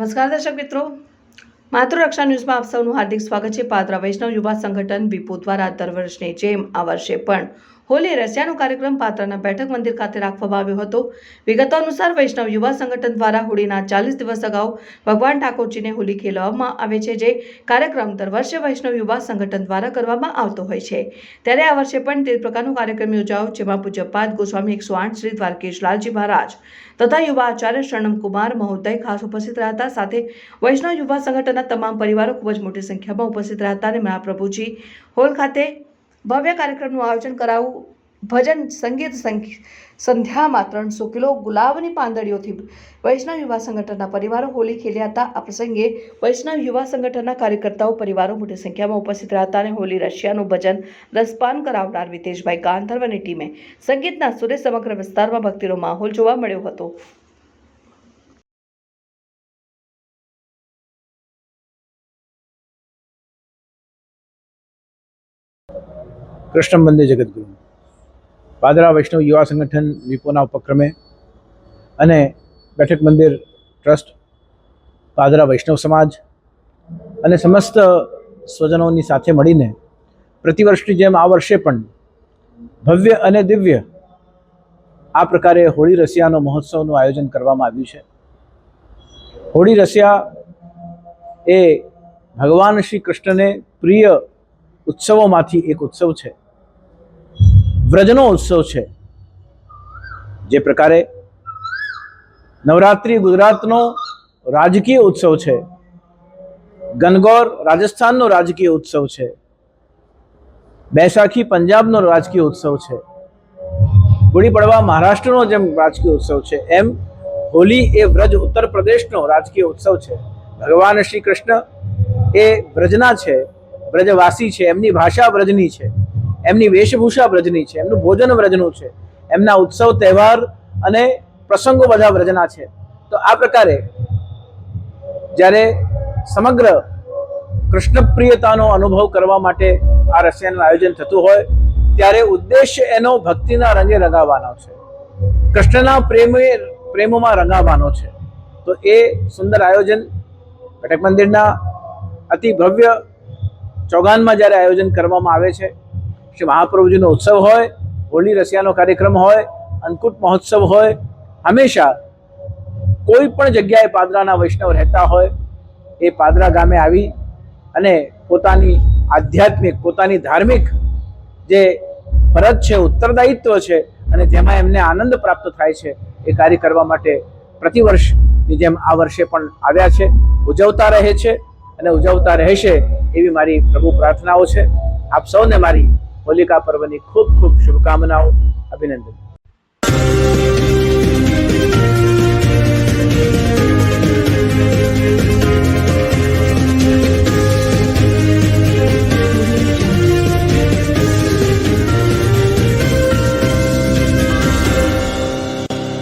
નમસ્કાર દર્શક મિત્રો, માતૃરક્ષા ન્યૂઝમાં આપ સૌનું હાર્દિક સ્વાગત છે। પાદરા વૈષ્ણવ યુવા સંગઠન વિપો દ્વારા દર વર્ષની જેમ આ વર્ષે પણ હોલી રસિયાનો કાર્યક્રમ પાદરાના બેઠક મંદિર ખાતે રાખવામાં આવ્યો હતો। વિગતો અનુસાર વૈષ્ણવ યુવા સંગઠન દ્વારા હોળીના 40 દિવસ અગાઉ ભગવાન ઠાકોરજીને હોલી ખેલવામાં આવે છે, જે કાર્યક્રમ દર વર્ષે વૈષ્ણવ યુવા સંગઠન દ્વારા કરવામાં આવતો હોય છે। ત્યારે આ વર્ષે પણ તે પ્રકારનો કાર્યક્રમ યોજાયો, જેમાં પૂજ્યપાદ ગોસ્વામી 108 શ્રી દ્વારકેશ લાલજી મહારાજ તથા યુવા આચાર્ય શરણમ કુમાર મહોદય ખાસ ઉપસ્થિત રહ્યા હતા। સાથે વૈષ્ણવ યુવા સંગઠનના તમામ પરિવારો ખૂબ જ મોટી સંખ્યામાં ઉપસ્થિત રહ્યા હતા અને મહાપ્રભુજી હોલ ખાતે ભવ્ય કાર્યક્રમનું આયોજન કરાયું। ભજન સંગીત સંધ્યામાં 300 કિલો ગુલાબની પાંદડીઓથી વૈષ્ણવ યુવા સંગઠનના પરિવારો હોલી ખેલ્યા હતા। આ પ્રસંગે વૈષ્ણવ યુવા સંગઠનના કાર્યકર્તાઓ પરિવારો મોટી સંખ્યામાં ઉપસ્થિત રહ્યા હતા અને હોલી રશિયાનું ભજન રસપાન કરાવનાર વિતેશભાઈ ગાંધર્વની ટીમે સંગીતના સુરે સમગ્ર વિસ્તારમાં ભક્તિનો માહોલ જોવા મળ્યો હતો। कृष्ण वंदे जगद्गुरु पादरा वैष्णव युवा संगठन विपोना उपक्रमे अने बैठक मंदिर ट्रस्ट पादरा वैष्णव समाज अने समस्त स्वजनों साथे मळीने प्रतिवर्षनी जेम आ वर्षे पण भव्य अने दिव्य आ प्रकारे होळी रसियानो महोत्सवનું आयोजन करवामां आव्युं छे। होळी रसिया ए भगवान श्री कृष्णने प्रिय उत्सवोमांथी एक उत्सव है, व्रजनो उत्सव है। जे प्रकारे नवरात्रि गुजरातनो राजकीय उत्सव है, गणगौर राजस्थाननो राजकीय उत्सव है, बैसाखी पंजाबनो राजकीय उत्सव है, गुड़ी पड़वा महाराष्ट्रनो जेम राजकीय उत्सव है, एम होली ए व्रज उत्तर प्रदेशनो राजकीय उत्सव है। भगवान श्री कृष्ण ए व्रजना है, ब्रजवासी है, एमनी भाषा ब्रजनी है, एमनी वेशभूषा ब्रजनी है, एमનું ભોજન વ્રજનું છે, એમના ઉત્સવ તહેવાર અને પ્રસંગો બધા વ્રજના છે। તો આ પ્રકારે જ્યારે સમગ્ર કૃષ્ણ પ્રિયતાનો અનુભવ કરવા માટે આ રસિયાનું આયોજન થતું હોય ત્યારે ઉદ્દેશ્ય એનો ભક્તિના રંગે રંગાવવાનો છે, કૃષ્ણના પ્રેમમાં રંગાવવાનો છે। તો એ સુંદર આયોજન બેઠક મંદિરના અતિ ભવ્ય चौगान में जયારે आयोजन करवामां आवे छे, श्री महाप्रभुजीनो उत्सव होय, होली रसियानो कार्यक्रम होय, अन्नकूट महोत्सव होय, हमेशा कोई पण जग्याए पादराना वैष्णव रहता होय ए पादरा गामे आवी अने पोतानी आध्यात्मिक पोतानी धार्मिक जे फरज छे, उत्तरदायित्व छे अने जेमां एमने आनंद प्राप्त थाय छे ए कार्य करवा माटे प्रतिवर्षनी जेम आ वर्षे पण आव्या छे, उजवता रहे छे અને ઉજવતા રહેશે એવી મારી પ્રભુ પ્રાર્થનાઓ છે। આપ સૌને મારી હોલિકા પર્વની ખૂબ ખૂબ શુભકામનાઓ, અભિનંદન।